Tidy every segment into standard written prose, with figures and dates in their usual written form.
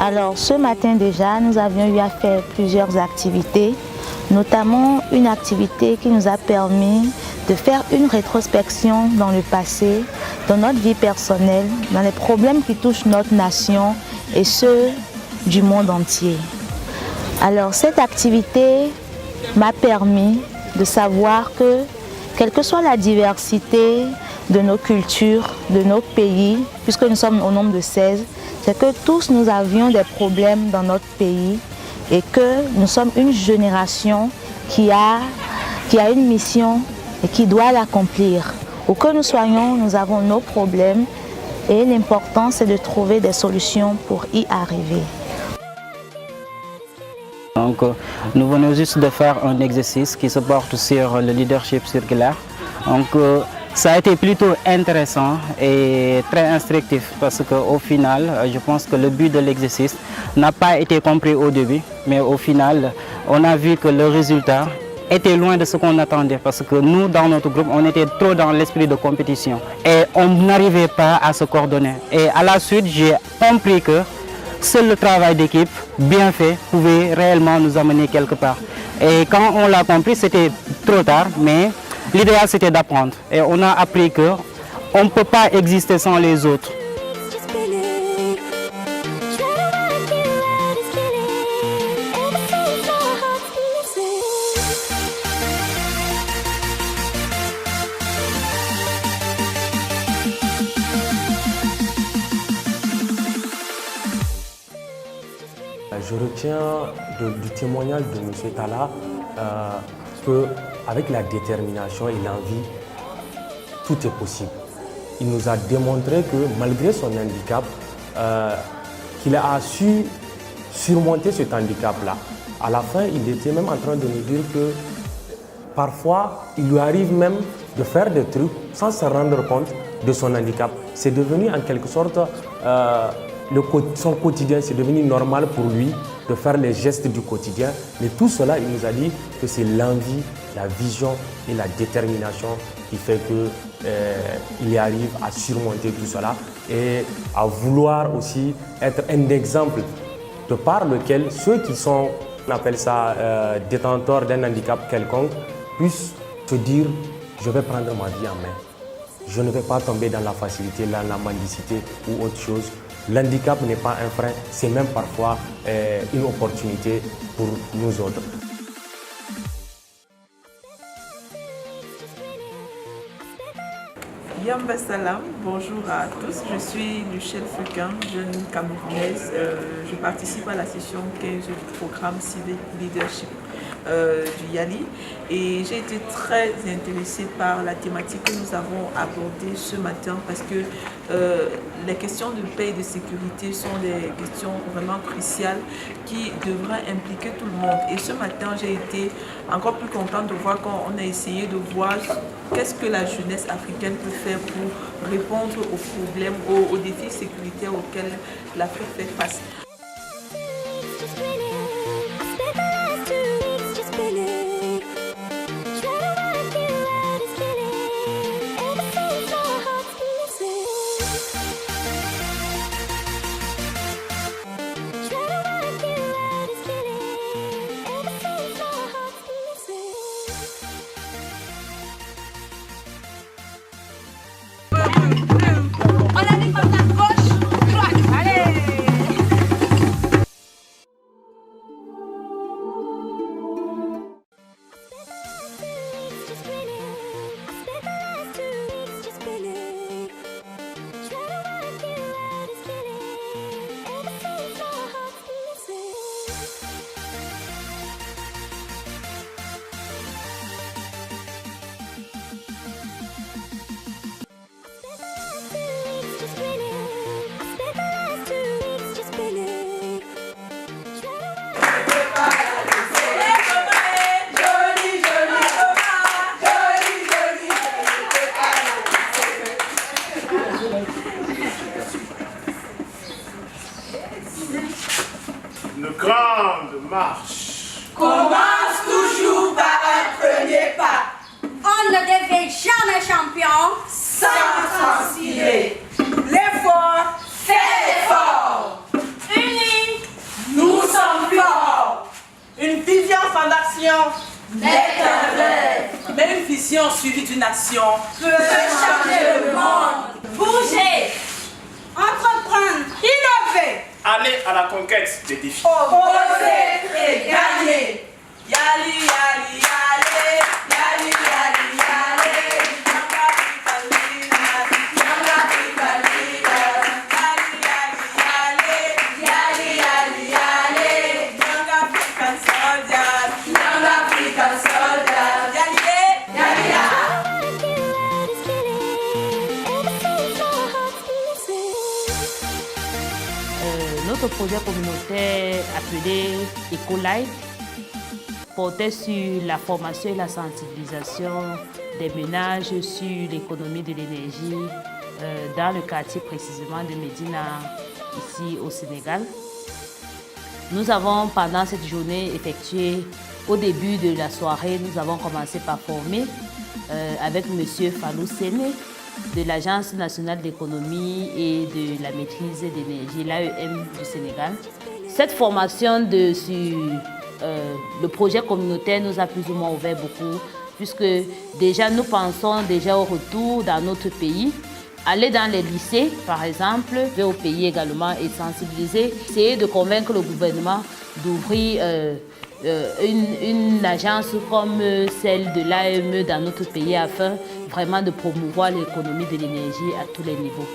Alors ce matin déjà, nous avions eu à faire plusieurs activités, notamment une activité qui nous a permis de faire une rétrospection dans le passé, dans notre vie personnelle, dans les problèmes qui touchent notre nation et ceux du monde entier. Alors cette activité m'a permis de savoir que, quelle que soit la diversité de nos cultures, de nos pays, puisque nous sommes au nombre de 16, c'est que tous nous avions des problèmes dans notre pays et que nous sommes une génération qui a une mission et qui doit l'accomplir. Où que nous soyons, nous avons nos problèmes et l'important c'est de trouver des solutions pour y arriver. Donc, nous venons juste de faire un exercice qui se porte sur le leadership circulaire. Donc, ça a été plutôt intéressant et très instructif parce qu'au final, je pense que le but de l'exercice n'a pas été compris au début, mais au final, on a vu que le résultat était loin de ce qu'on attendait parce que nous, dans notre groupe, on était trop dans l'esprit de compétition et on n'arrivait pas à se coordonner. Et à la suite, j'ai compris que seul le travail d'équipe bien fait pouvait réellement nous amener quelque part. Et quand on l'a compris, c'était trop tard, mais l'idéal c'était d'apprendre. Et on a appris qu'on ne peut pas exister sans les autres. Je retiens du témoignage de M. Talla qu'avec la détermination et l'envie, tout est possible. Il nous a démontré que malgré son handicap, qu'il a su surmonter cet handicap-là. À la fin, il était même en train de nous dire que parfois, il lui arrive même de faire des trucs sans se rendre compte de son handicap. C'est devenu en quelque sorte son quotidien, c'est devenu normal pour lui de faire les gestes du quotidien. Mais tout cela, il nous a dit que c'est l'envie, la vision et la détermination qui fait qu'il arrive à surmonter tout cela et à vouloir aussi être un exemple de par lequel ceux qui sont, on appelle ça, détenteurs d'un handicap quelconque, puissent se dire « je vais prendre ma vie en main ». Je ne vais pas tomber dans la facilité, dans la mendicité ou autre chose. L'handicap n'est pas un frein, c'est même parfois une opportunité pour nous autres. Yamba Salam, bonjour à tous. Je suis Luchelle Fugain, jeune camerounaise. Je participe à la session 15 du programme Civic Leadership du YALI et j'ai été très intéressée par la thématique que nous avons abordée ce matin parce que les questions de paix et de sécurité sont des questions vraiment cruciales qui devraient impliquer tout le monde. Et ce matin, j'ai été encore plus contente de voir qu'on a essayé de voir qu'est-ce que la jeunesse africaine peut faire pour répondre aux problèmes, aux défis sécuritaires auxquels l'Afrique fait face. Une grande marche commence toujours par un premier pas. On ne devient jamais champion sans transpirer. L'effort fait l'effort. Unis, vision suivie d'une action peut changer le monde. Bouger, entreprendre, innover, aller à la conquête des défis. oser et gagner. Yali, yali, yali, yali, yali, yali. Young African leaders, young African leaders. Yali, yali, yali, yali, yali. Young African soldiers, young African soldiers. Yali, yali, yali. Notre projet communautaire appelé EcoLife portait sur la formation et la sensibilisation des ménages sur l'économie de l'énergie dans le quartier précisément de Médina, ici au Sénégal. Nous avons pendant cette journée effectué, au début de la soirée, nous avons commencé par former avec M. Fallou Séné de l'Agence nationale d'économie et de la maîtrise d'énergie, l'AEM du Sénégal. Cette formation sur le projet communautaire nous a plus ou moins ouvert beaucoup, puisque déjà nous pensons déjà au retour dans notre pays, aller dans les lycées par exemple, au pays également et sensibiliser, essayer de convaincre le gouvernement d'ouvrir une agence comme celle de l'AEM dans notre pays afin vraiment de promouvoir l'économie de l'énergie à tous les niveaux.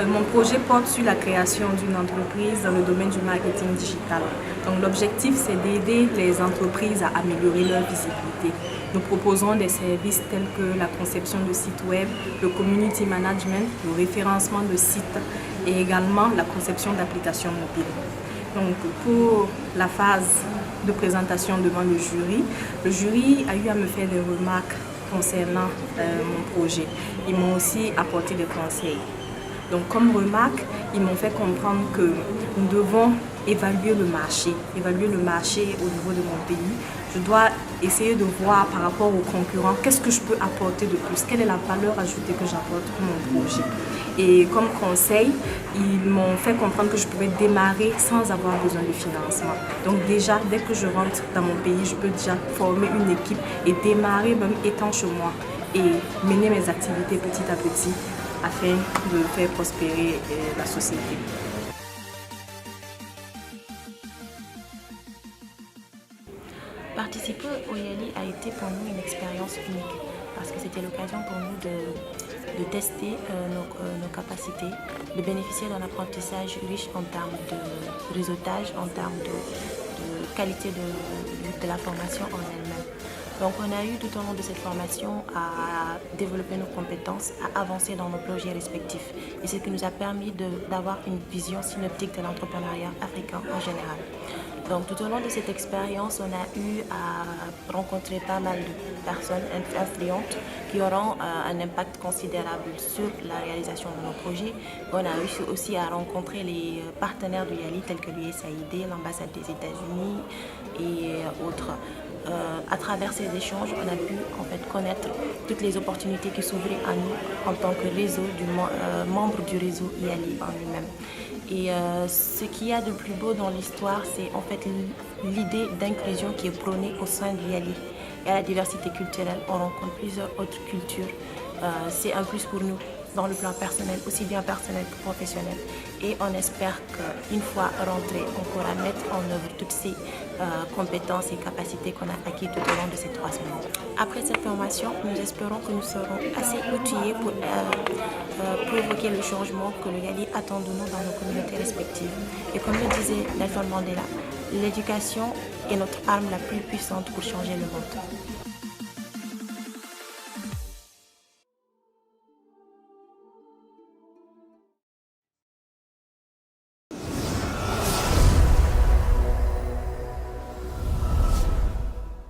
Mon projet porte sur la création d'une entreprise dans le domaine du marketing digital. Donc, l'objectif, c'est d'aider les entreprises à améliorer leur visibilité. Nous proposons des services tels que la conception de sites web, le community management, le référencement de sites et également la conception d'applications mobiles. Donc, pour la phase de présentation devant le jury a eu à me faire des remarques concernant mon projet. Ils m'ont aussi apporté des conseils. Donc, comme remarque, ils m'ont fait comprendre que nous devons évaluer le marché au niveau de mon pays. Je dois essayer de voir par rapport aux concurrents, qu'est-ce que je peux apporter de plus, quelle est la valeur ajoutée que j'apporte pour mon projet. Et comme conseil, ils m'ont fait comprendre que je pouvais démarrer sans avoir besoin de financement. Donc déjà, dès que je rentre dans mon pays, je peux déjà former une équipe et démarrer même étant chez moi et mener mes activités petit à petit afin de faire prospérer la société. Participer au YALI a été pour nous une expérience unique parce que c'était l'occasion pour nous de tester nos capacités, de bénéficier d'un apprentissage riche en termes de réseautage, en termes de qualité de la formation en elle-même. Donc on a eu tout au long de cette formation à développer nos compétences, à avancer dans nos projets respectifs. Et c'est ce qui nous a permis d'avoir une vision synoptique de l'entrepreneuriat africain en général. Donc tout au long de cette expérience, on a eu à rencontrer pas mal de personnes influentes qui auront un impact considérable sur la réalisation de nos projets. On a réussi aussi à rencontrer les partenaires du YALI tels que l'USAID, l'ambassade des États-Unis et autres. À travers ces échanges, on a pu en fait connaître toutes les opportunités qui s'ouvraient à nous en tant que réseau, membre du réseau YALI en lui-même. Et ce qu'il y a de plus beau dans l'histoire, c'est en fait l'idée d'inclusion qui est prônée au sein du YALI. Et à la diversité culturelle, on rencontre plusieurs autres cultures. C'est un plus pour nous dans le plan personnel, aussi bien personnel que professionnel. Et on espère qu'une fois rentré, on pourra mettre en œuvre toutes ces compétences et capacités qu'on a acquises tout au long de ces 3 semaines. Après cette formation, nous espérons que nous serons assez outillés pour provoquer le changement que le YALI attend de nous dans nos communautés respectives. Et comme le disait Nelson Mandela, l'éducation est notre arme la plus puissante pour changer le monde.